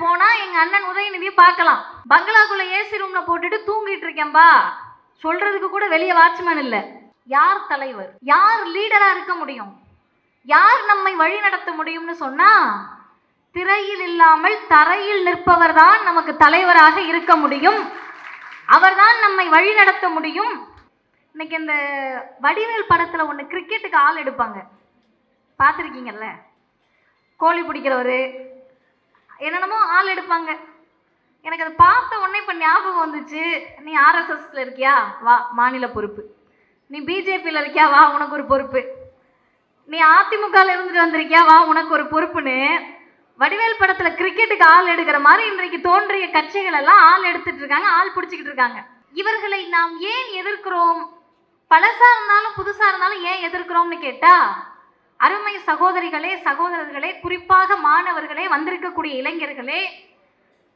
போனா எங்க அண்ணன் உதயநிதியை பார்க்கலாம். பங்களாக்குள்ள ஏசி ரூம்ல போட்டுட்டு தூங்கிட்டு இருக்கேன்பா சொல்றதுக்கு கூட வெளியே வாட்ச்மேன் இல்ல. யார் தலைவர், யார் லீடரா இருக்க முடியும், யார் நம்மை வழி நடத்த முடியும்னு சொன்னா திரையில் இல்லாமல் தரையில் நிற்பவர் தான் நமக்கு தலைவராக இருக்க முடியும். அவர்தான் நம்மை வழி நடத்த முடியும். இன்னைக்கு இந்த வடிவேல் படத்துல ஒண்ணு கிரிக்கெட்டுக்கு ஆள் எடுப்பாங்க, பார்த்துருக்கீங்கல்ல? கோழி பிடிக்கிறவரு என்னென்னமோ ஆள் எடுப்பாங்க. எனக்கு அதை பார்த்த உடனே இப்போ ஞாபகம் வந்துச்சு. நீ ஆர்எஸ்எஸ்ல இருக்கியா, வா மாநில பொறுப்பு. நீ பிஜேபியில் இருக்கியா, வா உனக்கு ஒரு பொறுப்பு. நீ அதிமுகவில் இருந்துட்டு வந்திருக்கியா, வா உனக்கு ஒரு பொறுப்புன்னு வடிவேல் படத்தில் கிரிக்கெட்டுக்கு ஆள் எடுக்கிற மாதிரி இன்றைக்கு தோன்றிய கட்சிகள் எல்லாம் ஆள் எடுத்துட்டு இருக்காங்க, ஆள் பிடிச்சிக்கிட்டு இருக்காங்க. இவர்களை நாம் ஏன் எதிர்க்கிறோம்? பழசா இருந்தாலும் புதுசா இருந்தாலும் ஏன் எதிர்க்கிறோம்னு கேட்டா, அருமை சகோதரிகளே, சகோதரர்களே, குறிப்பாக மாணவர்களே, வந்திருக்கக்கூடிய இளைஞர்களே,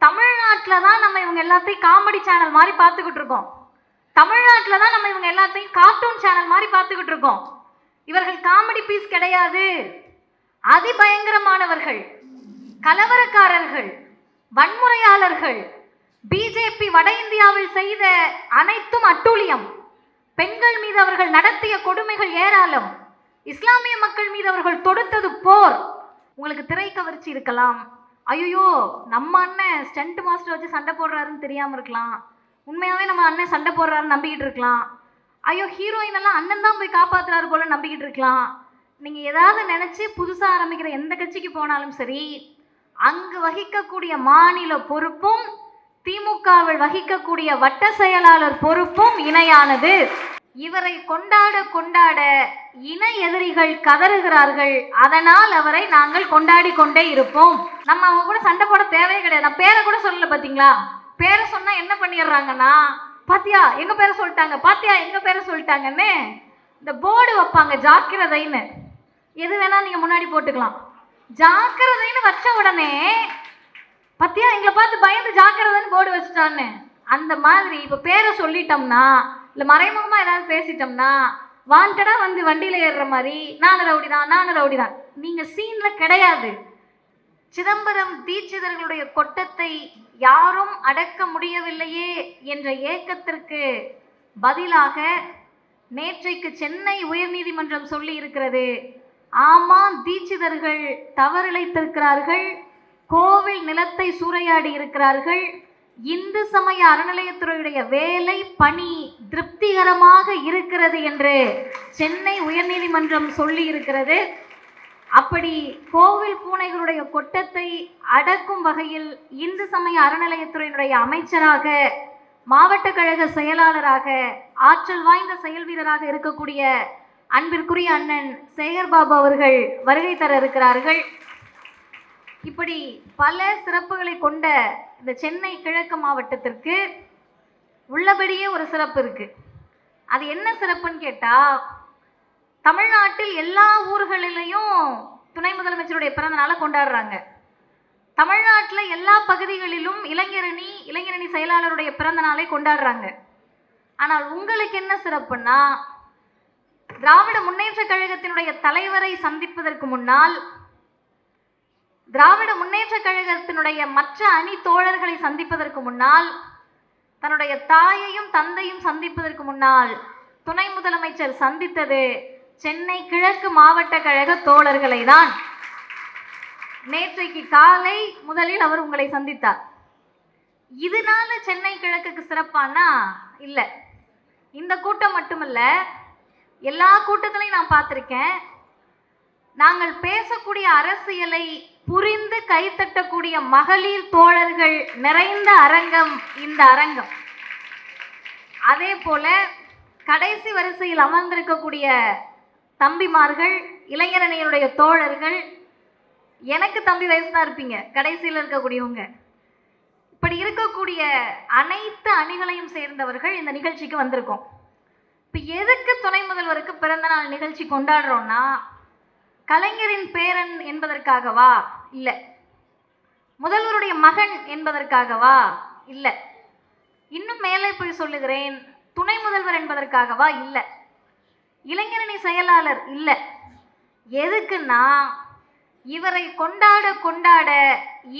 தமிழ்நாட்டில் தான் நம்ம இவங்க எல்லாத்தையும் காமெடி சேனல் மாதிரி பார்த்துக்கிட்டு இருக்கோம். தமிழ்நாட்டில் தான் நம்ம இவங்க எல்லாத்தையும் கார்ட்டூன் சேனல் மாதிரி பார்த்துக்கிட்டு இருக்கோம். இவர்கள் காமெடி பீஸ் கிடையாது, அதிபயங்கரமானவர்கள், கலவரக்காரர்கள், வன்முறையாளர்கள். பிஜேபி வட இந்தியாவில் செய்த அனைத்தும் அட்டூழியம். பெண்கள் மீது அவர்கள் நடத்திய கொடுமைகள் ஏராளம். இஸ்லாமிய மக்கள் மீது அவர்கள் தொடுத்தது போர். உங்களுக்கு திரை கவர்ச்சி இருக்கலாம், ஐயோ நம்ம அண்ணன் ஸ்டண்ட் மாஸ்டர் வச்சு சண்டை போடுறாருன்னு தெரியாமல் இருக்கலாம், உண்மையாகவே நம்ம அண்ணன் சண்டை போடுறாருன்னு நம்பிக்கிட்டு இருக்கலாம், ஐயோ ஹீரோயின் எல்லாம் அண்ணன் தான் போய் காப்பாற்றுறாரு போல நம்பிக்கிட்டு இருக்கலாம். நீங்கள் ஏதாவது நினச்சி புதுசாக ஆரம்பிக்கிற எந்த கட்சிக்கு போனாலும் சரி, அங்கு வகிக்கக்கூடிய மாநில பொறுப்பும் திமுகவில் வகிக்கக்கூடிய வட்ட செயலாளர் பொறுப்பும் இணையானது. இவரை கொண்டாட கொண்டாட இன எதிரிகள் கதறுகிறார்கள். அதனால் அவரை நாங்கள் கொண்டாடி கொண்டே இருப்போம். நம்ம அவங்க கூட சண்டை போட தேவையே கிடையாது. நான் பேரை கூட சொல்லல, பாத்தீங்களா? பேரை சொன்னா என்ன பண்ணிடுறாங்கன்னா, பாத்தியா எங்க பேரை சொல்லிட்டாங்க, பாத்தியா எங்க பேரை சொல்லிட்டாங்கன்னு இந்த போர்டு வைப்பாங்க, ஜாக்கிரதைன்னு. எது வேணா நீங்க முன்னாடி போட்டுக்கலாம். ஜாக்கிரதைன்னு வச்ச உடனே பத்தியா எங்களை பார்த்து பயந்து ஜாக்கிரதைன்னு போர்டு வச்சுட்டான்னு, அந்த மாதிரி இப்ப பேரை சொல்லிட்டோம்னா, இல்லை மறைமுகமா ஏதாவது பேசிட்டோம்னா வாண்டடா வந்து வண்டியில ஏறுற மாதிரி நானும் ரவுடி தான், நானும் ரவுடி தான். நீங்க சீன்ல கிடையாது. சிதம்பரம் தீட்சிதர்களுடைய கொட்டத்தை யாரும் அடக்க முடியவில்லையே என்ற ஏக்கத்திற்கு பதிலாக நேற்றைக்கு சென்னை உயர்நீதிமன்றம் சொல்லி இருக்கிறது, ஆமாம் தீட்சிதர்கள் தவறிழைத்திருக்கிறார்கள், கோவில் நிலத்தை சூறையாடி இருக்கிறார்கள், இந்து சமய அறநிலையத்துறையுடைய வேலை பணி திருப்திகரமாக இருக்கிறது என்று சென்னை உயர்நீதிமன்றம் சொல்லி இருக்கிறது. அப்படி கோவில் பூனைகளுடைய கொட்டத்தை அடக்கும் வகையில் இந்து சமய அறநிலையத்துறையினுடைய அமைச்சராக, மாவட்ட கழக செயலாளராக, ஆற்றல் வாய்ந்த செயல் வீரராக இருக்கக்கூடிய அன்பிற்குரிய அண்ணன் சேகர்பாபு அவர்கள் வருகை தர இருக்கிறார்கள். இப்படி பல சிறப்புகளை கொண்ட இந்த சென்னை கிழக்கு மாவட்டத்திற்கு உள்ளபடியே ஒரு சிறப்பு இருக்கு. அது என்ன சிறப்புன்னு கேட்டா, தமிழ்நாட்டில் எல்லா ஊர்களிலையும் துணை முதலமைச்சருடைய பிறந்த நாளை கொண்டாடுறாங்க. தமிழ்நாட்டில் எல்லா பகுதிகளிலும் இளைஞரணி செயலாளருடைய பிறந்த நாளை கொண்டாடுறாங்க. ஆனால் உங்களுக்கு என்ன சிறப்புன்னா, திராவிட முன்னேற்ற கழகத்தினுடைய தலைவரை சந்திப்பதற்கு முன்னால், திராவிட முன்னேற்ற கழகத்தினுடைய மற்ற அணி தோழர்களை சந்திப்பதற்கு முன்னால், தன்னுடைய தாயையும் தந்தையும் சந்திப்பதற்கு முன்னால் துணை முதலமைச்சர் சந்தித்தது சென்னை கிழக்கு மாவட்ட கழக தோழர்களை தான். நேற்றைக்கு காலை முதலில் அவர் உங்களை சந்தித்தார். இதனால சென்னை கிழக்குக்கு சிறப்பானா? இல்லை. இந்த கூட்டம் மட்டுமல்ல, எல்லா கூட்டத்திலையும் நான் பார்த்திருக்கேன். நாங்கள் பேசக்கூடிய அரசியலை புரிந்து கைத்தட்டக்கூடிய மகளிர் தோழர்கள் நிறைந்த அரங்கம் இந்த அரங்கம். அதே போல கடைசி வரிசையில் அமர்ந்திருக்கக்கூடிய தம்பிமார்கள், இளைஞரணியினுடைய தோழர்கள், எனக்கு தம்பி வயசு தான் இருப்பீங்க கடைசியில் இருக்கக்கூடியவங்க. இப்படி இருக்கக்கூடிய அனைத்து அணிகளையும் சேர்ந்தவர்கள் இந்த நிகழ்ச்சிக்கு வந்திருக்கோம். இப்போ எதுக்கு துணை முதல்வருக்கு பிறந்த நாள் நிகழ்ச்சி கொண்டாடுறோம்னா, கலைஞரின் பேரன் என்பதற்காகவா? இல்லை. முதல்வருடைய மகன் என்பதற்காகவா? இல்லை. இன்னும் மேலே போய் சொல்லுகிறேன், துணை முதல்வர் என்பதற்காகவா? இல்லை. இளைஞரணி செயலாளர்? இல்லை. எதுக்குன்னா, இவரை கொண்டாட கொண்டாட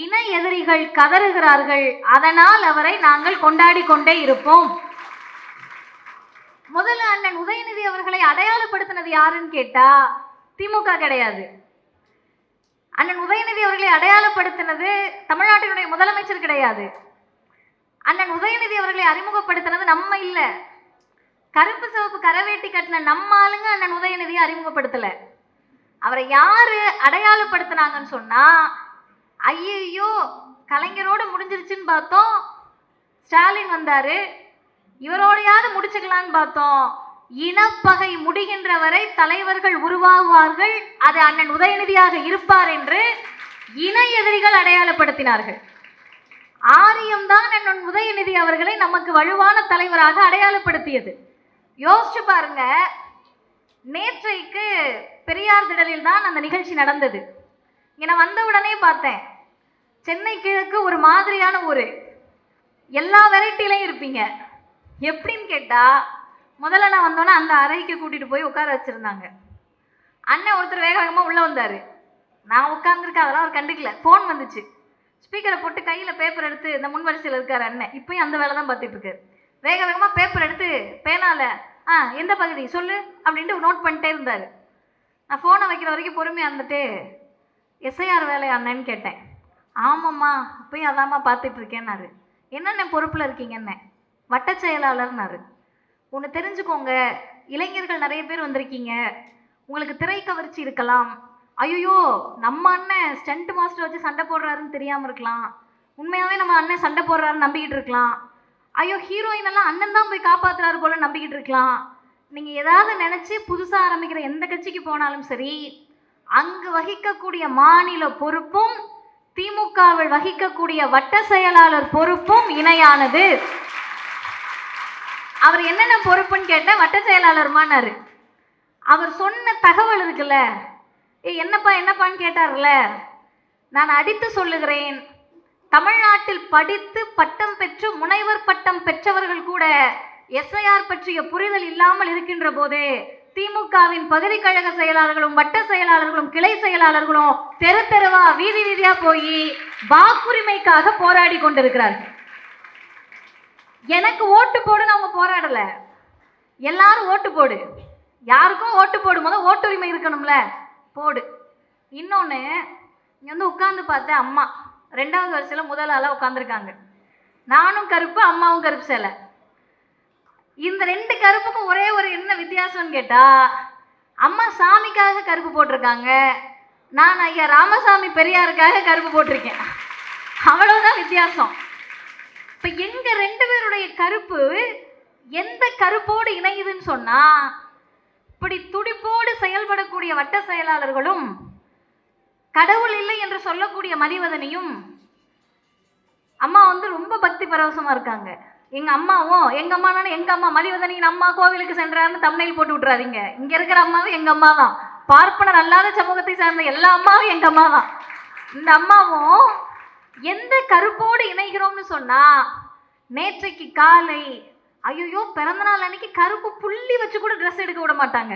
இன எதிரிகள் கதறுகிறார்கள். அதனால் அவரை நாங்கள் கொண்டாடி கொண்டே இருப்போம். முதல்ல அண்ணன் உதயநிதி அவர்களை அடையாளப்படுத்தினது யாருன்னு கேட்டா திமுக கிடையாது. அண்ணன் உதயநிதி அவர்களை அடையாளப்படுத்தினது தமிழ்நாட்டினுடைய முதலமைச்சர் கிடையாது. அண்ணன் உதயநிதி அவர்களை அறிமுகப்படுத்தினது நம்ம இல்ல. கருப்பு சிவப்பு கரவேட்டி கட்டின நம்ம ஆளுங்க அண்ணன் உதயநிதியை அறிமுகப்படுத்தல. அவரை யாரு அடையாளப்படுத்தினாங்கன்னு சொன்னா, ஐயோ கலைஞரோடு முடிஞ்சிருச்சுன்னு பார்த்தோம், ஸ்டாலின் வந்தாரு, இவரோடையாவது முடிச்சுக்கலான்னு பார்த்தோம், இனப்பகை முடிகின்ற வரை தலைவர்கள் உருவாகுவார்கள், அது அண்ணன் உதயநிதியாக இருப்பார் என்று இன எதிரிகள் அடையாளப்படுத்தினார்கள். ஆரியம்தான் அண்ணன் உதயநிதி அவர்களை நமக்கு வலுவான தலைவராக அடையாளப்படுத்தியது. யோசிச்சு பாருங்க, நேற்றைக்கு பெரியார் திடலில் தான் அந்த நிகழ்ச்சி நடந்தது. இங்க நான் வந்த உடனே பார்த்தேன், சென்னை கிழக்கு ஒரு மாதிரியான ஊரு, எல்லா வெரைட்டிலையும் இருப்பீங்க. எப்படின்னு கேட்டா, முதல்ல நான் வந்தோன்னே அந்த அறைக்கு கூட்டிட்டு போய் உட்கார வச்சிருந்தாங்க. அண்ணன் ஒருத்தர் வேக வேகமாக உள்ள வந்தாரு. நான் உட்காந்துருக்கேன், அதெல்லாம் அவர் கண்டுக்கல. ஃபோன் வந்துச்சு, ஸ்பீக்கரை போட்டு கையில் பேப்பர் எடுத்து, இந்த முன் வரிசையில் இருக்கார் அண்ணன், இப்பயும் அந்த வேலை தான் பார்த்துட்டு இருக்காரு. வேக வேகமாக பேப்பர் எடுத்து பேனால எந்த பகுதி சொல்லு அப்படின்ட்டு நோட் பண்ணிட்டே இருந்தார். நான் ஃபோனை வைக்கிற வரைக்கும் பொறுமையாக இருந்துட்டு, எஸ்ஐஆர் வேலை அண்ணன்னு கேட்டேன். ஆமாம்மா இப்பயும் அதாம்மா பார்த்துட்டு இருக்கேன்னாரு. என்னென்ன பொறுப்பில் இருக்கீங்கன்னு. வட்ட செயலாளர்னாரு. ஒன்று தெரிஞ்சுக்கோங்க, இளைஞர்கள் நிறைய பேர் வந்திருக்கீங்க, உங்களுக்கு திரை கவர்ச்சி இருக்கலாம். ஐயோ நம்ம அண்ணன் ஸ்டண்ட் மாஸ்டர் வச்சு சண்டை போடுறாருன்னு தெரியாமல் இருக்கலாம், உண்மையாகவே நம்ம அண்ணன் சண்டை போடுறாருன்னு நம்பிக்கிட்டு இருக்கலாம். ஐயோ ஹீரோயின் எல்லாம் அண்ணன் தான் போய் காப்பாற்றுறாரு போல நம்பிக்கிட்டு இருக்கலாம். நீங்கள் ஏதாவது நினச்சி புதுசாக ஆரம்பிக்கிற எந்த கட்சிக்கு போனாலும் சரி, அங்கு வகிக்கக்கூடிய மாநில பொறுப்பும் திமுகவில் வகிக்கக்கூடிய வட்ட செயலாளர் பொறுப்பும் இணையானது. அவர் என்னென்ன பொறுப்புன்னு கேட்ட, வட்ட செயலாளர்மானாரு. அவர் சொன்ன தகவல் இருக்குல்ல, என்னப்பான்னு கேட்டார்ல, நான் அடித்து சொல்லுகிறேன், தமிழ்நாட்டில் படித்து பட்டம் பெற்று முனைவர் பட்டம் பெற்றவர்கள் கூட எஸ்ஐஆர் பற்றிய புரிதல் இல்லாமல் இருக்கின்ற போதே திமுகவின் பகுதி கழக செயலாளர்களும் வட்ட செயலாளர்களும் கிளை செயலாளர்களும் தெரு தெருவா வீதி வீதியா போய் வாக்குரிமைக்காக போராடி கொண்டிருக்கிறார்கள். எனக்கு ஓட்டு போடுன்னு அவங்க போராடல, எல்லாரும் ஓட்டு போடு, யாருக்கும் ஓட்டு போடும் போது ஓட்டுரிமை இருக்கணும்ல, போடு. இன்னொன்று, இங்கே வந்து உட்காந்து பார்த்தேன், அம்மா 2வது வரிசையில் முதல் ஆளாக உட்காந்துருக்காங்க. நானும் கருப்பு, அம்மாவும் கருப்பு சேலை. இந்த 2 கருப்புக்கும் ஒரே ஒரு என்ன வித்தியாசம்னு கேட்டால், அம்மா சாமிக்காக கருப்பு போட்டிருக்காங்க, நான் ஐயா ராமசாமி பெரியாருக்காக கருப்பு போட்டிருக்கேன். அவ்வளோதான் வித்தியாசம். இப்போ எங்கள் 2 பேருடைய கருப்பு எந்த கருப்போடு இணையுதுன்னு சொன்னால், இப்படி துடிப்போடு செயல்படக்கூடிய வட்ட செயலாளர்களும் கடவுள் இல்லை என்று சொல்லக்கூடிய மதிவதனையும், அம்மா வந்து ரொம்ப பக்தி பரவசமாக இருக்காங்க. எங்கள் அம்மாவும், எங்கள் அம்மானா எங்கள் அம்மா மதிவதனியின் அம்மா கோவிலுக்கு சென்றாருன்னு தம்ப்நெயில் போட்டு விட்றாதீங்க. இங்கே இருக்கிற அம்மாவும் எங்கள் அம்மா தான், பார்ப்பனர் அல்லாத சமூகத்தை சார்ந்த எல்லா அம்மாவும் எங்கள் அம்மா தான். இந்த அம்மாவும் எந்த கருப்போடு இணைகிறோம்னு சொன்னால், நேற்றைக்கு காலை ஐயோ பிறந்தநாள் அன்னைக்கு கருப்பு புள்ளி வச்சு கூட ட்ரெஸ் எடுக்க விட மாட்டாங்க.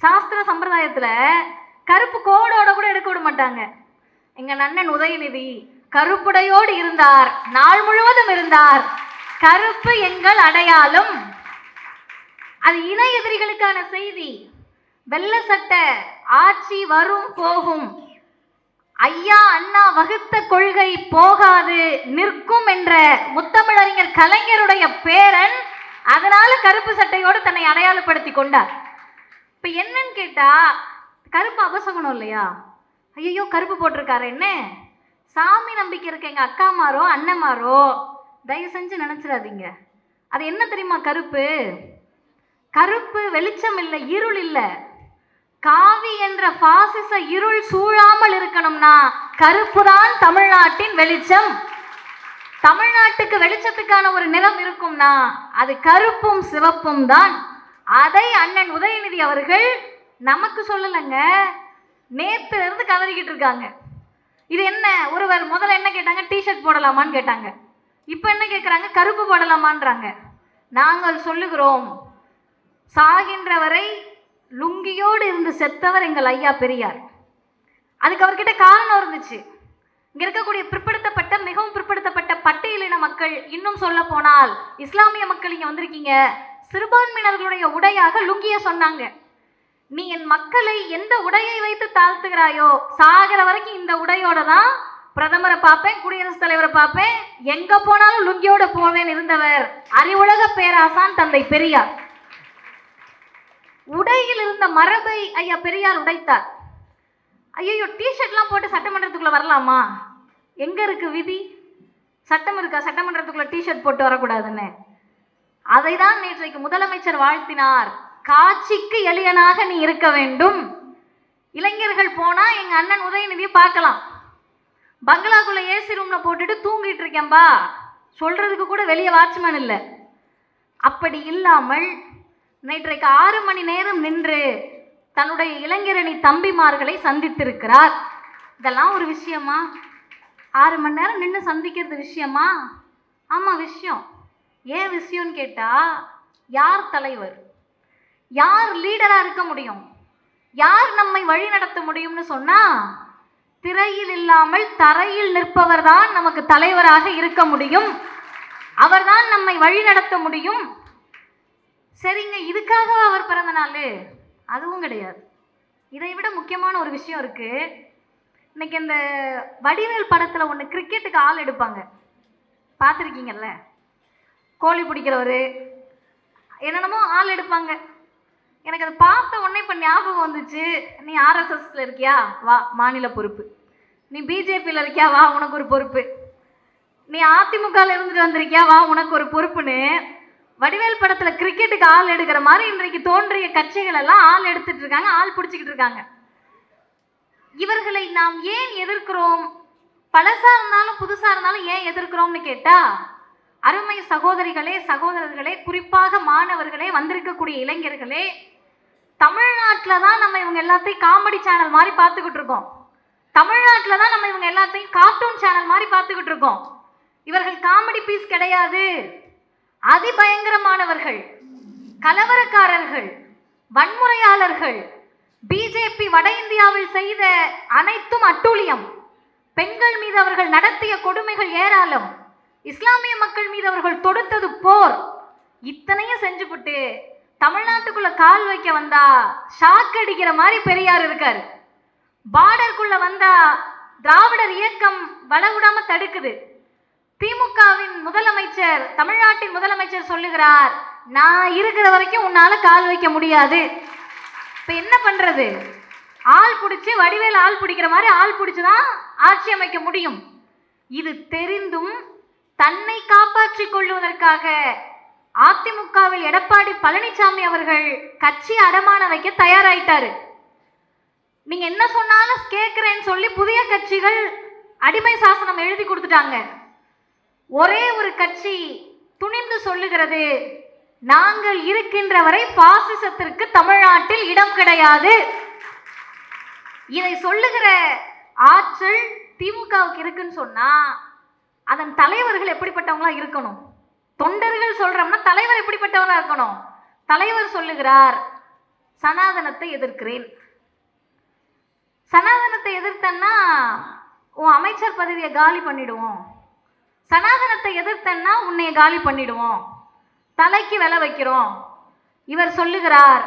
சாஸ்திர சம்பிரதாயத்தில் கருப்பு கோடோட கூட எடுக்க விட மாட்டாங்க. எங்கள் அண்ணன் உதயநிதி கருப்புடையோடு இருந்தார், நாள் முழுவதும் இருந்தார். கருப்பு எங்கள் அடையாளம். அது இன எதிரிகளுக்கான செய்தி. வெள்ள சட்டை ஆட்சி வரும் போகும், ஐயா அண்ணா வகுத்த கொள்கை போகாது நிற்கும் என்ற முத்தமிழறிஞர் கலைஞருடைய பேரன் அதனால கருப்பு சட்டையோடு தன்னை அடையாளப்படுத்தி கொண்டார். இப்ப என்னன்னு கேட்டா, கருப்பு அபசகுணம் இல்லையா? ஐயோ கருப்பு போட்டிருக்காரு, என்ன சாமி நம்பிக்கை இருக்க எங்க அக்காமாரோ அண்ணன்மாரோ தயவு செஞ்சு நினைச்சிடாதீங்க. அது என்ன தெரியுமா? கருப்பு கருப்பு வெளிச்சம் இல்லை, இருள் இல்லை. காவி என்ற பாசிச இருள் சூழாமல் இருக்கணும்னா கருப்பு தான் தமிழ்நாட்டின் வெளிச்சம். தமிழ்நாட்டுக்கு வெளிச்சத்துக்கான ஒரு நிறம் இருக்கும்னா அது கருப்பும் சிவப்பும் தான். அதை அண்ணன் உதயநிதி அவர்கள் நமக்கு சொல்லலைங்க, நேத்துல இருந்து கதறிக்கிட்டு இருக்காங்க. இது என்ன? ஒருவர் முதல்ல என்ன கேட்டாங்க, டிஷர்ட் போடலாமான்னு கேட்டாங்க. இப்போ என்ன கேட்குறாங்க, கருப்பு போடலாமான்றாங்க. நாங்கள் சொல்லுகிறோம், சாகின்ற வரை லுங்கியோடு இருந்து செத்தவர் எங்கள் ஐயா பெரியார். அதுக்கு அவர்கிட்ட காரணம் இருந்துச்சு. இங்க இருக்கக்கூடிய பிற்படுத்தப்பட்ட, மிகவும் பிற்படுத்தப்பட்ட பட்டியலின மக்கள், இன்னும் சொல்ல போனால் இஸ்லாமிய மக்கள் இங்க வந்திருக்கீங்க, சிறுபான்மையினர்களுடைய உடையாக லுங்கிய சொன்னாங்க. நீ என் மக்களை எந்த உடையை வைத்து தாழ்த்துகிறாயோ, சாகிற வரைக்கும் இந்த உடையோட தான் பிரதமரை பார்ப்பேன், குடியரசுத் தலைவரை பார்ப்பேன், எங்க போனாலும் லுங்கியோட போவேன் இருந்தவர் அறிவுலக பேராசான் தந்தை பெரியார். உடையில் இருந்த மரபை ஐயா பெரியார் உடைத்தார். ஐயோ, டிஷர்ட்லாம் போட்டு சட்டமன்றத்துக்குள்ள வரலாமா? எங்க இருக்கு விதி? சட்டம் இருக்கா சட்டமன்றத்துக்குள்ள டிஷர்ட் போட்டு வரக்கூடாதுன்னு? அதை தான் நேற்றைக்கு முதலமைச்சர் வாழ்த்தினார். காட்சிக்கு எளியனாக நீ இருக்க வேண்டும். இளைஞர்கள் போனா எங்க அண்ணன் உதயநிதியை பார்க்கலாம், பங்களாக்குள்ள ஏசி ரூம்ல போட்டுட்டு தூங்கிட்டு இருக்கேன்பா சொல்றதுக்கு கூட வெளியே வாட்ச்மேன் இல்லை. அப்படி இல்லாமல் நேற்றைக்கு 6 மணி நேரம் நின்று தன்னுடைய இளைஞரணி தம்பிமார்களை சந்தித்திருக்கிறார். இதெல்லாம் ஒரு விஷயமா? 6 மணி நேரம் நின்று சந்திக்கிறது விஷயமா? ஆமா விஷயம். ஏன் விஷயம்னு கேட்டா, யார் தலைவர், யார் லீடரா இருக்க முடியும், யார் நம்மை வழி நடத்த முடியும்னு சொன்னா, திரையில் இல்லாமல் தரையில் நிற்பவர் தான் நமக்கு தலைவராக இருக்க முடியும். அவர்தான் நம்மை வழி நடத்த முடியும். சரிங்க, இதுக்காக அவர் பிறந்த நாள்? அதுவும் கிடையாது. இதை விட முக்கியமான ஒரு விஷயம் இருக்கு. இன்னைக்கு இந்த வடிவேல் படத்துல ஒன்று கிரிக்கெட்டுக்கு ஆள் எடுப்பாங்க, பார்த்துருக்கீங்கல்ல? கோழி பிடிக்கிறவர் என்னென்னமோ ஆள் எடுப்பாங்க. எனக்கு அதை பார்த்த உடனே இப்போ ஞாபகம் வந்துச்சு. நீ ஆர்எஸ்எஸ்ல இருக்கியா, வா மாநில பொறுப்பு. நீ பிஜேபியில் இருக்கியா, வா உனக்கு ஒரு பொறுப்பு. நீ அதிமுகவில் இருந்துட்டு வந்திருக்கியா, வா உனக்கு ஒரு பொறுப்புன்னு வடிவேல் படத்துல கிரிக்கெட்டுக்கு ஆள் எடுக்கிற மாதிரி இன்றைக்கு தோன்றிய கட்சிகள் எல்லாம் ஆள் எடுத்துட்டு இருக்காங்க, ஆள் பிடிச்சிக்கிட்டு இருக்காங்க. இவர்களை நாம் ஏன் எதிர்க்கிறோம்? பழசா இருந்தாலும் புதுசா இருந்தாலும் ஏன் எதிர்க்கிறோம்னு கேட்டா, அருமை சகோதரிகளே, சகோதரர்களே, குறிப்பாக மாணவர்களே, வந்திருக்கக்கூடிய இளைஞர்களே, தமிழ்நாட்டில் தான் நம்ம இவங்க எல்லாத்தையும் காமெடி சேனல் மாதிரி பார்த்துக்கிட்டு இருக்கோம். தமிழ்நாட்டில் தான் நம்ம இவங்க எல்லாத்தையும் கார்ட்டூன் சேனல் மாதிரி பார்த்துக்கிட்டு இருக்கோம். இவர்கள் காமெடி பீஸ் கிடையாது, அதிபயங்கரமானவர்கள், கலவரக்காரர்கள், வன்முறையாளர்கள். பிஜேபி வட இந்தியாவில் செய்த அனைத்தும் அட்டூழியம். பெண்கள் மீது அவர்கள் நடத்திய கொடுமைகள் ஏராளம். இஸ்லாமிய மக்கள் மீது அவர்கள் தொடுத்தது போர். இத்தனையும் செஞ்சுவிட்டு தமிழ்நாட்டுக்குள்ள கால் வைக்க வந்தா ஷாக் அடிக்கிற மாதிரி பெரியார் இருக்காரு. பார்டருக்குள்ள வந்தா திராவிடர் இயக்கம் வளவிடாம தடுக்குது. திமுகவின் முதலமைச்சர், தமிழ்நாட்டின் முதலமைச்சர் சொல்லுகிறார், நான் இருக்கிற வரைக்கும் உன்னால கால் வைக்க முடியாது. இப்ப என்ன பண்றது? ஆள் பிடிச்சி, வடிவேல் ஆள் பிடிக்கிற மாதிரி ஆள் பிடிச்சுதான் ஆட்சி அமைக்க முடியும். இது தெரிந்தும் தன்னை காப்பாற்றிக் கொள்வதற்காக அதிமுகவில் எடப்பாடி பழனிசாமி அவர்கள் கட்சி அடமான வைக்க தயாராயிட்டாரு. நீங்க என்ன சொன்னாலும் கேட்கிறேன்னு சொல்லி புதிய கட்சிகள் அடிமை சாசனம் எழுதி கொடுத்துட்டாங்க. ஒரே ஒரு கட்சி துணிந்து சொல்லுகிறது, நாங்கள் இருக்கின்ற வரை பாசிசத்திற்கு தமிழ்நாட்டில் இடம் கிடையாது. இதை சொல்லுகிற ஆற்றல் திமுகவுக்கு இருக்குன்னு சொன்னா, அதன் தலைவர்கள் எப்படிப்பட்டவங்களா இருக்கணும்? தொண்டர்கள் சொல்றோம்னா தலைவர் எப்படிப்பட்டவங்களா இருக்கணும்? தலைவர் சொல்லுகிறார், சனாதனத்தை எதிர்க்கிறேன். சனாதனத்தை எதிர்த்தன்னா உன் அமைச்சர் பதவியை காலி பண்ணிடுவோம், சனாதனத்தை எதிர்த்தன்னா உன்னைய காலி பண்ணிடுவோம், தலைக்கு விலை வைக்கிறோம். இவர் சொல்லுகிறார்,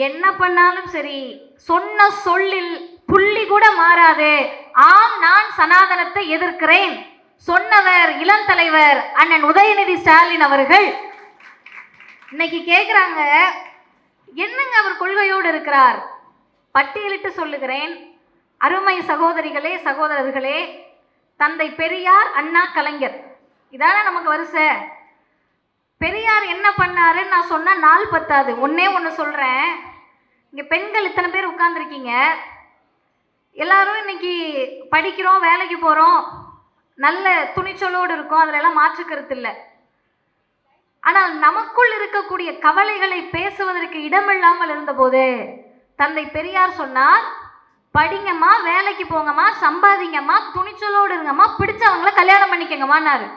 என்ன பண்ணாலும் சரி, சொன்ன சொல்லில் புள்ளி கூட மாறாது, ஆம் நான் சனாதனத்தை எதிர்க்கிறேன் சொன்னவர் இளம் தலைவர் அண்ணன் உதயநிதி ஸ்டாலின் அவர்கள். இன்னைக்கு கேட்குறாங்க, என்னங்க அவர் கொள்கையோடு இருக்கிறார்? பட்டியலிட்டு சொல்லுகிறேன், அருமை சகோதரிகளே, சகோதரர்களே, தந்தை பெரியார், அண்ணா, கலைஞர், இதான நமக்கு வரிசை. பெரியார் என்ன பண்ணாருன்னு நான் சொன்னா நாள் பத்தாது. ஒன்னே ஒன்று சொல்றேன். இங்க பெண்கள் இத்தனை பேர் உட்கார்ந்துருக்கீங்க, எல்லாரும் இன்னைக்கு படிக்கிறோம், வேலைக்கு போறோம், நல்ல துணிச்சலோடு இருக்கும், அதுல எல்லாம் மாற்று கருத்து இல்லை. ஆனால் நமக்குள் இருக்கக்கூடிய கவலைகளை பேசுவதற்கு இடமில்லாமல் இருந்தபோது தந்தை பெரியார் சொன்னார், படிங்கம்மா, வேலைக்கு போங்கம்மா, சம்பாதிங்கம்மா, துணிச்சலோடு இருங்கம்மா, பிடிச்சவங்களை கல்யாணம் பண்ணிக்கங்கம்மான்னாரு.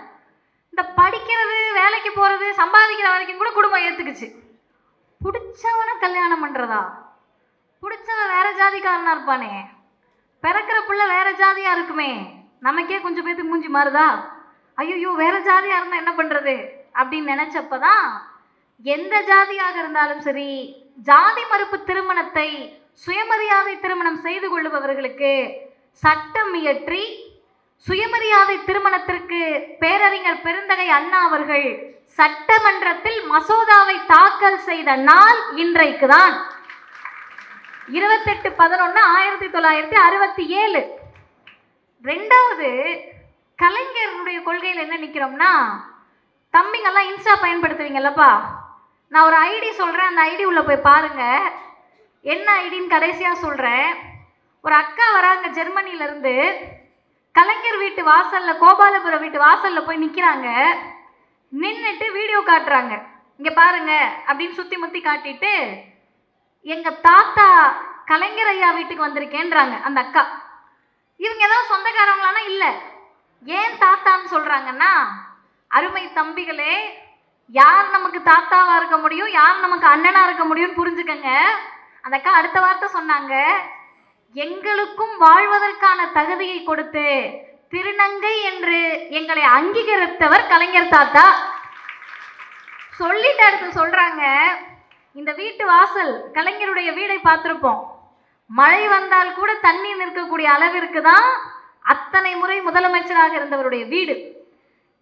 இந்த படிக்கிறது, வேலைக்கு போறது, சம்பாதிக்கிற வரைக்கும் கூட குடும்பம் ஏத்துக்குச்சு. பிடிச்சவனை கல்யாணம் பண்றதா? பிடிச்சவன் வேற ஜாதிக்காரனா இருப்பானே, பிறக்கிற பிள்ளை வேற ஜாதியா இருக்குமே, நமக்கே கொஞ்சம் பேத்துக்கு மூஞ்சி மாறுதா, ஐயோ வேற ஜாதியா இருந்தா என்ன பண்றது அப்படின்னு நினைச்சப்பதான் எந்த ஜாதியாக இருந்தாலும் சரி ஜாதி மறுப்பு திருமணத்தை சுயமரியாதை திருமணம் செய்து கொள்ளுபவர்களுக்கு சட்டம் இயற்றி சுயமரியாதை திருமணத்திற்கு பேரறிஞர் பெருந்தகை அண்ணா அவர்கள் சட்டமன்றத்தில் மசோதாவை தாக்கல் செய்த நாள் இன்றைக்கு தான் 28/11/1967. ரெண்டாவது, கலைஞருடைய கொள்கையில் என்ன நிற்கிறோம்னா, தம்பிங்கெல்லாம் இன்ஸ்டா பயன்படுத்துவீங்கல்லப்பா, நான் ஒரு ஐடி சொல்கிறேன், அந்த ஐடி உள்ள போய் பாருங்க, என்ன ஐடின்னு கடைசியாக சொல்கிறேன். ஒரு அக்கா வராங்க ஜெர்மனியிலேருந்து, கலைஞர் வீட்டு வாசலில், கோபாலபுரம் வீட்டு வாசலில் போய் நிற்கிறாங்க. நின்றுட்டு வீடியோ காட்டுறாங்க, இங்கே பாருங்க அப்படின்னு சுற்றி முற்றி காட்டிட்டு, எங்கள் தாத்தா கலைஞர் ஐயா வீட்டுக்கு வந்திருக்கேன்றாங்க அந்த அக்கா. இவங்க ஏதாவது சொந்தக்காரங்களானா இல்லை. ஏன் தாத்தான்னு சொல்கிறாங்கன்னா, அருமை தம்பிகளே, யார் நமக்கு தாத்தாவாக இருக்க முடியும், யார் நமக்கு அண்ணனாக இருக்க முடியும்னு புரிஞ்சுக்கங்க. அந்த அக்கா அடுத்த வார்த்தை சொன்னாங்க, எங்களுக்கும் வாழ்வதற்கான தகுதியை கொடுத்து திருநங்கை என்று எங்களை அங்கீகரித்தவர் கலைஞர் தாத்தா. சொல்லிட்டு அடுத்து சொல்றாங்க, இந்த வீட்டு வாசல், கலைஞருடைய வீடை பார்த்திருப்போம், மழை வந்தால் கூட தண்ணீர் நிற்கக்கூடிய அளவிற்கு தான் அத்தனை முறை முதலமைச்சராக இருந்தவருடைய வீடு.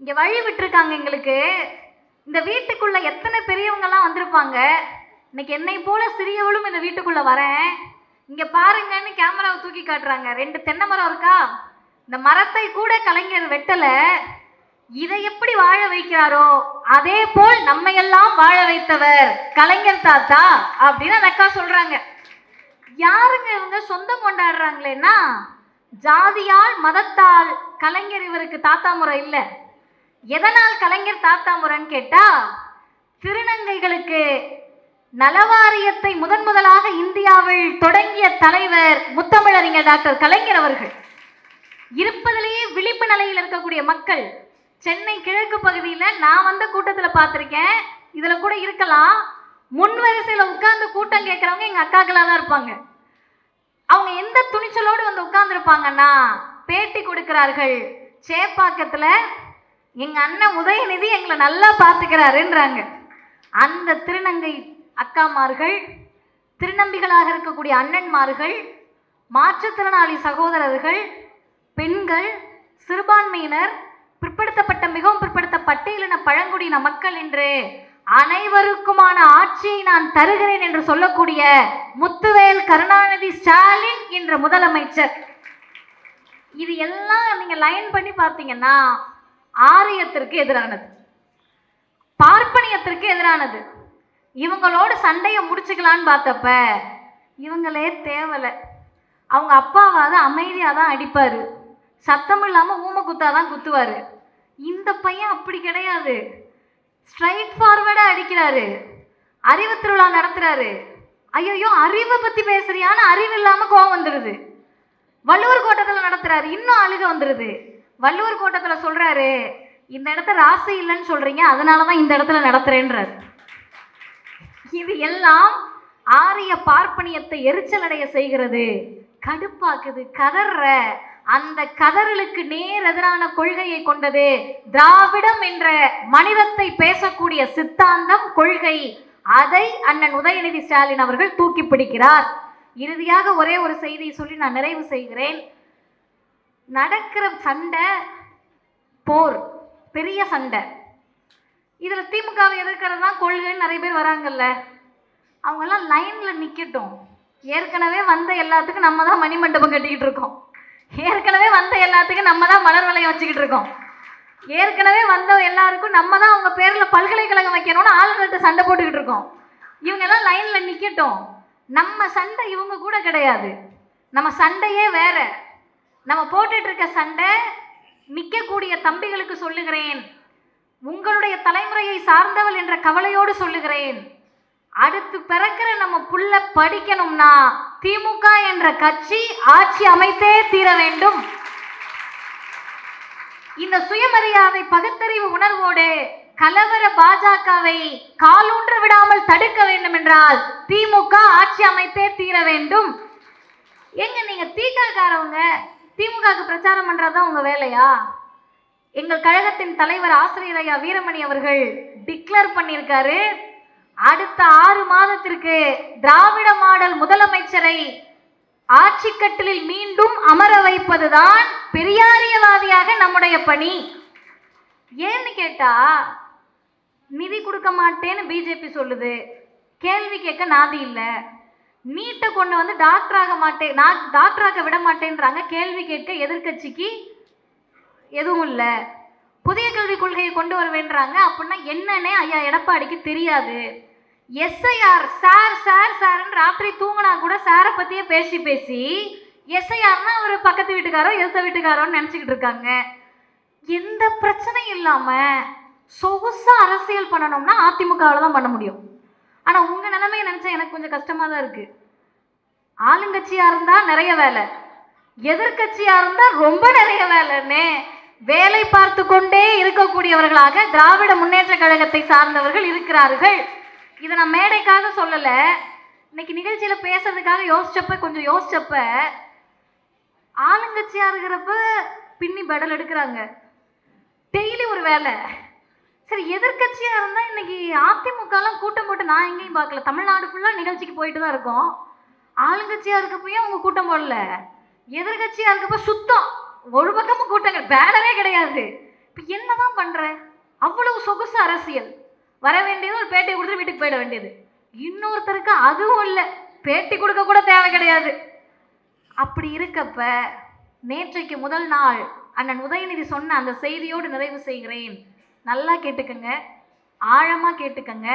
இங்க வழி விட்டுருக்காங்க எங்களுக்கு. இந்த வீட்டுக்குள்ள எத்தனை பெரியவங்கெல்லாம் வந்திருப்பாங்க. இன்னைக்கு என்னை போல சிறியவளும் இந்த வீட்டுக்குள்ள வரேன், இங்க பாருங்கன்னு கேமராவை தூக்கி காட்டுறாங்க. 2 தென்னை மரம் இருக்கா, இந்த மரத்தை கூட கலைஞர் வெட்டல. இதை எப்படி வாழ வைக்கிறாரோ அதே போல் நம்மையெல்லாம் வாழ வைத்தவர் கலைஞர் தாத்தா அப்படின்னு அந்த அக்கா சொல்றாங்க. யாருங்க இவங்க சொந்தம் கொண்டாடுறாங்களேன்னா, ஜாதியால் மதத்தால் கலைஞர் இவருக்கு தாத்தா முறை இல்லை. எதனால் கலைஞர் தாத்தா முறைன்னு கேட்டா, திருநங்கைகளுக்கு நலவாரியத்தை முதலாக இந்தியாவில் தொடங்கிய தலைவர் முத்தமிழறிஞர் டாக்டர் கலைஞர் அவர்கள். இருப்பதிலேயே விழிப்பு நிலையில் இருக்கக்கூடிய மக்கள், சென்னை கிழக்கு பகுதியில் நான் வந்த கூட்டத்தில் பார்த்துருக்கேன், இதில் கூட இருக்கலாம், முன் வரிசையில் உட்கார்ந்து கூட்டம் கேட்குறவங்க எங்கள் அக்காக்களாக தான் இருப்பாங்க. அவங்க எந்த துணிச்சலோடு வந்து உட்கார்ந்துருப்பாங்கன்னா, பேட்டி கொடுக்கிறார்கள், சேப்பாக்கத்தில் எங்கள் அண்ணன் உதயநிதி எங்களை நல்லா பார்த்துக்கிறாருன்றாங்க. அந்த திருநங்கை அக்காமார்கள், திருநம்பிகளாக இருக்கக்கூடிய அண்ணன்மார்கள், மாற்றுத்திறனாளி சகோதரர்கள், பெண்கள், சிறுபான்மையினர், பிற்படுத்தப்பட்ட மிகவும் பிற்படுத்த பட்டியலின பழங்குடியின மக்கள் என்று அனைவருக்குமான ஆட்சியை நான் தருகிறேன் என்று சொல்லக்கூடிய முத்துவேல் கருணாநிதி ஸ்டாலின் என்ற முதலமைச்சர். இது எல்லாம் நீங்க லைன் பண்ணி பார்த்தீங்கன்னா ஆரியத்திற்கு எதிரானது, பார்ப்பனியத்திற்கு எதிரானது. இவங்களோட சண்டையை முடிச்சுக்கலான்னு பார்த்தப்ப இவங்களே தேவலை. அவங்க அப்பாவாத அமைதியாக தான் அடிப்பார், சத்தம் இல்லாமல் ஊமை குத்தாதான் குத்துவார். இந்த பையன் அப்படி கிடையாது, ஸ்ட்ரைட் ஃபார்வர்டாக அடிக்கிறாரு, அறிவு திருவிழா நடத்துறாரு. ஐயோ அறிவை பற்றி பேசுறியான்னு அறிவு இல்லாமல் கோவம் வந்துடுது. வள்ளுவர் கோட்டத்தில் நடத்துறாரு, இன்னும் அழுக வந்துடுது. வள்ளுவர் கோட்டத்தில் சொல்றாரு, இந்த இடத்த ராசி இல்லைன்னு சொல்றீங்க, அதனால தான் இந்த இடத்துல நடத்துறேன்றார். இது எல்லாம் ஆரிய பார்ப்பனியத்தை எரிச்சல் அடைய செய்கிறது, கடுப்பாக்குது, கதற. அந்த கதறலுக்கு நேர் எதிரான கொள்கையை கொண்டது திராவிடம் என்ற மனிதத்தை பேசக்கூடிய சித்தாந்தம், கொள்கை. அதை அண்ணன் உதயநிதி ஸ்டாலின் அவர்கள் தூக்கி பிடிக்கிறார். இறுதியாக ஒரே ஒரு செய்தியை சொல்லி நான் நிறைவு செய்கிறேன். நடக்கிற சண்டை, போர், பெரிய சண்டை. இதுல திமுகவை எதிர்க்கிறது தான் கொள்கைன்னு நிறைய பேர் வராங்கல்ல, அவங்கெல்லாம் லைன்ல நிக்கட்டும். ஏற்கனவே வந்த எல்லாத்துக்கும் நம்ம தான் மணிமண்டபம் கட்டிக்கிட்டு இருக்கோம், ஏற்கனவே வந்த எல்லாத்துக்கும் நம்ம தான் மலர் வளையம் வச்சுக்கிட்டு இருக்கோம், ஏற்கனவே வந்த எல்லாருக்கும் நம்ம தான் அவங்க பேர்ல பல்கலைக்கழகம் வைக்கணும்னு ஆளுநர்கிட்ட சண்டை போட்டுக்கிட்டு இருக்கோம். இவங்க எல்லாம் லைன்ல நிக்கட்டும். நம்ம சண்டை இவங்க கூட கிடையாது, நம்ம சண்டையே வேற. நம்ம போட்டுட்டு இருக்க சண்டை, நிற்கக்கூடிய தம்பிகளுக்கு சொல்லுகிறேன், உங்களுடைய தலைமுறையை சார்ந்தவள் என்ற கவலையோடு சொல்லுகிறேன், அடுத்து பிறக்கிற நம்ம புள்ள படிக்கணும்னா திமுக என்ற கட்சி ஆட்சி அமைத்தே தீர வேண்டும். இந்த சுயமரியாதை பகுத்தறிவு உணர்வோடு கலவர பாஜகவை காலூன்ற விடாமல் தடுக்க வேண்டும் என்றால் திமுக ஆட்சி அமைத்தே தீர வேண்டும். ஏங்க நீங்க திகாரவங்க திமுகவுக்கு பிரச்சாரம் பண்றதுதான் உங்க வேலையா? எங்கள் கழகத்தின் தலைவர் ஆசிரியர் ஐயா வீரமணி அவர்கள் டிக்ளேர் பண்ணியிருக்காரு, அடுத்த 6 மாதத்திற்கு திராவிட மாடல் முதலமைச்சரை ஆட்சி கட்டிலில் மீண்டும் அமர வைப்பதுதான் பெரியாரியவாதியாக நம்முடைய பணி. ஏன்னு கேட்டா, நிதி கொடுக்க மாட்டேன்னு பிஜேபி சொல்லுது, கேள்வி கேட்க நாதி இல்லை. நீட்டை கொண்டு வந்து டாக்டராக விட மாட்டேன்றாங்க, கேள்வி கேட்க எதிர்கட்சிக்கு எதுவும் இல்லை. புதிய கல்விக் கொள்கையை கொண்டு வர வேண்டாங்க, அப்படின்னா என்னன்னே ஐயா எடப்பாடிக்கு தெரியாது. எஸ்ஐஆர் சார் சார் சார்ன்னு ராத்திரி தூங்கினா கூட சாரை பற்றியே பேசி பேசி எஸ்ஐஆர்னா அவர் பக்கத்து வீட்டுக்காரோ எதிர்த்த வீட்டுக்காரோன்னு நினச்சிக்கிட்டு இருக்காங்க. எந்த பிரச்சனையும் இல்லாமல் சொகுசா அரசியல் பண்ணணும்னா அதிமுகவில் தான் பண்ண முடியும். ஆனால் உங்கள் நிலைமையை நினச்சா எனக்கு கொஞ்சம் கஷ்டமாக தான் இருக்குது. ஆளுங்கட்சியாக இருந்தால் நிறைய வேலை, எதிர்கட்சியாக இருந்தால் ரொம்ப நிறைய வேலைன்னு வேலை பார்த்து கொண்டே இருக்கக்கூடியவர்களாக திராவிட முன்னேற்ற கழகத்தை சார்ந்தவர்கள் இருக்கிறார்கள். இதை நான் மேடைக்காக சொல்லலை, இன்னைக்கு நிகழ்ச்சியில் பேசுறதுக்காக கொஞ்சம் யோசிச்சப்ப ஆளுங்கட்சியாக இருக்கிறப்ப பின்னி பெடல் எடுக்கிறாங்க, டெய்லி ஒரு வேலை. சரி, எதிர்கட்சியாக இருந்தால் இன்னைக்கு அதிமுகலாம் கூட்டம் போட்டு நான் எங்கேயும் பார்க்கல, தமிழ்நாடு ஃபுல்லாக நிகழ்ச்சிக்கு போயிட்டு தான் இருக்கோம். ஆளுங்கட்சியாக இருக்கப்பயும் அவங்க கூட்டம் போடல, எதிர்கட்சியாக இருக்கப்ப சுத்தம் ஒரு பக்கமும் கூட்டங்கள் பேனவே கிடையாது. இப்போ என்னதான் பண்ற? அவ்வளவு சொகுசு அரசியல். வர வேண்டியது ஒரு பேட்டி கொடுத்து வீட்டுக்கு போயிட வேண்டியது. இன்னொருத்தருக்கு அதுவும் இல்லை, பேட்டி கொடுக்க கூட தேவை கிடையாது. அப்படி இருக்கப்ப நேற்றைக்கு முதல் நாள் அண்ணன் உதயநிதி சொன்ன அந்த செய்தியோடு நிறைவு செய்கிறேன். நல்லா கேட்டுக்கங்க, ஆழமா கேட்டுக்கங்க.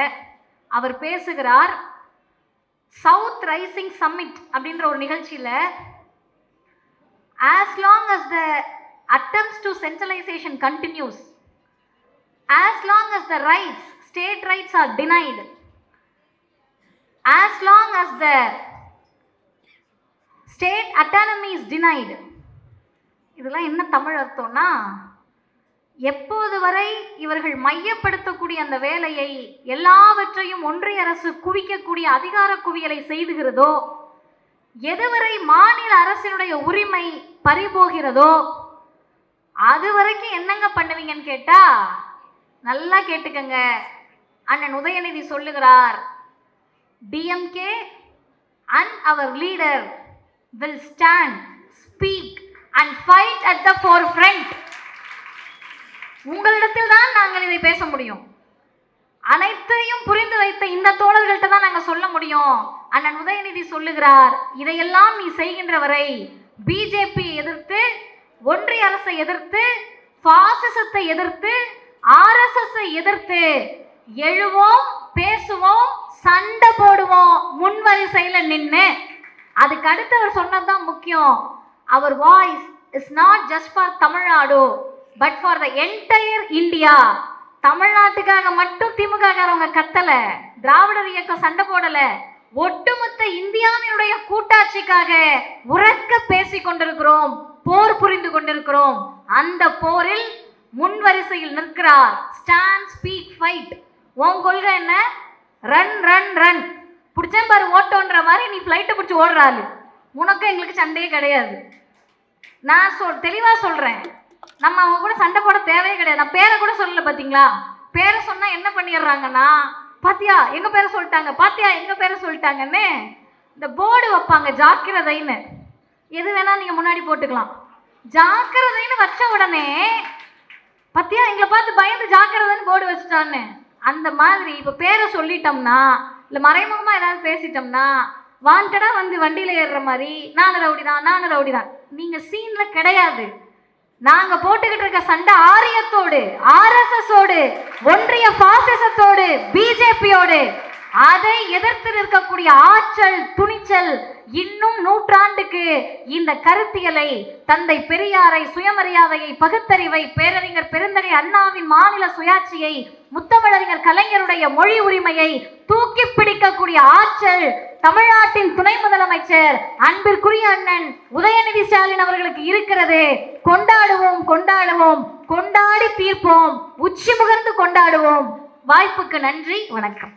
அவர் பேசுகிறார், சவுத் ரைசிங் சம்மிட் அப்படின்ற ஒரு நிகழ்ச்சியில, as long as the attempts to centralization continues, as long as the rights, state rights are denied, as long as the state autonomy is denied. இதெல்லாம் என்ன தமிழ் அர்த்தம்னா, எப்போது வரை இவர்கள் மையப்படுத்தக்கூடிய அந்த வேலையை எல்லாவற்றையும் ஒன்றிய அரசு குவிக்கக்கூடிய அதிகார குவியலை செய்துகிறதோ, எதுவரை மாநில அரசினுடைய உரிமை பறிபோகிறதோ அது வரைக்கும் என்னங்க பண்ணுவீங்கன்னு கேட்டா, நல்லா கேட்டுக்கங்க. அண்ணன் உதயநிதி சொல்லுகிறார், DMK and our leader will stand, speak and fight at the forefront. உங்களிடத்தில் தான் நாங்கள் இதை பேச முடியும், அனைத்தையும் புரிந்து வைத்த இந்த தோழர்கள்ட்ட தான் நாங்கள் சொல்ல முடியும். அண்ணன் உதயநிதி சொல்லுகிறார், இதையெல்லாம் நீ செய்கின்ற வரை பிஜேபி எதிர்த்து, ஒன்றிய அரசை எதிர்த்து, பாசிசத்தை எதிர்த்து, ஆர்எஸ்எஸ் எதிர்த்து எழுவோம், பேசுவோம், சண்டை போடுவோம், முன்வரிசையில நின்று. அதுக்கு அடுத்து அவர் சொன்னதுதான் முக்கியம். அவர் voice is not just for Tamil Nadu but for the entire India. தமிழ்நாட்டுக்காக மட்டும் திமுககாரவங்க கத்தல, திராவிடர் இயக்கம் சண்டை போடல, ஒட்டுமொத்த இந்தியாவினுடைய கூட்டாட்சிக்காக உறக்க பேசிக் கொண்டிருக்கிறோம், போர் புரிந்து கொண்டிருக்கிறோம். அந்த போரில் முன்வரிசையில் நிற்கிறார். Stand, speak, fight. உன் கொள்கை என்ன? Run run run. பிடிச்சேன் பாரு ஓட்டோன்ற மாதிரி நீ ஃப்ளைட்டை பிடிச்சி ஓடுறாரு. உனக்கும் எங்களுக்கு சண்டையே கிடையாது. நான் தெளிவா சொல்றேன், நம்ம அவங்க கூட சண்டை போட தேவையே கிடையாது. நான் பேரை கூட சொல்லல, பாத்தீங்களா? பேரை சொன்னா என்ன பண்ணிடுறாங்கன்னா, பாத்தியா எங்க பேரை சொல்லிட்டாங்க, பாத்தியா எங்க பேரை சொல்லிட்டாங்கன்னு இந்த போர்டு வைப்பாங்க, ஜாக்கிரதைன்னு. எது வேணா நீங்க முன்னாடி போட்டுக்கலாம். ஜாக்கிரதைன்னு வச்ச உடனே பாத்தியா எங்களை பார்த்து பயந்து ஜாக்கிரதைன்னு போர்டு வச்சுட்டான்னு. அந்த மாதிரி இப்ப பேரை சொல்லிட்டோம்னா, இல்ல மறைமுகமா ஏதாவது பேசிட்டோம்னா, வாண்டடா வந்து வண்டியில ஏறுற மாதிரி நானு ரவுடி தான். நீங்க சீன்ல கிடையாது. நாங்க போட்டுக்கிட்டு இருக்க சண்டை ஆரியத்தோடு, ஆர்எஸ்எஸோடு, ஒன்றிய பாசிசத்தோடு, பிஜேபியோடு. அதை எதிர்த்து நிற்கக்கூடிய ஆற்றல், துணிச்சல் இன்னும் நூற்றாண்டுக்கு இந்த கருத்தியலை, தந்தை பெரியாரை, சுயமரியாதையை, பகுத்தறிவை, பேரறிஞர் பெருந்தகை அண்ணாவின் மாநில சுயாட்சியை, முத்தமிழறிஞர் கலைஞருடைய மொழி உரிமையை தூக்கி பிடிக்கக்கூடிய ஆற்றல் தமிழ்நாட்டின் துணை முதலமைச்சர் அன்பிற்குரிய அண்ணன் உதயநிதி ஸ்டாலின் அவர்களுக்கு இருக்கிறது. கொண்டாடுவோம், கொண்டாடுவோம், கொண்டாடி தீர்ப்போம், உச்சி முகர்ந்து கொண்டாடுவோம். வாய்ப்புக்கு நன்றி, வணக்கம்.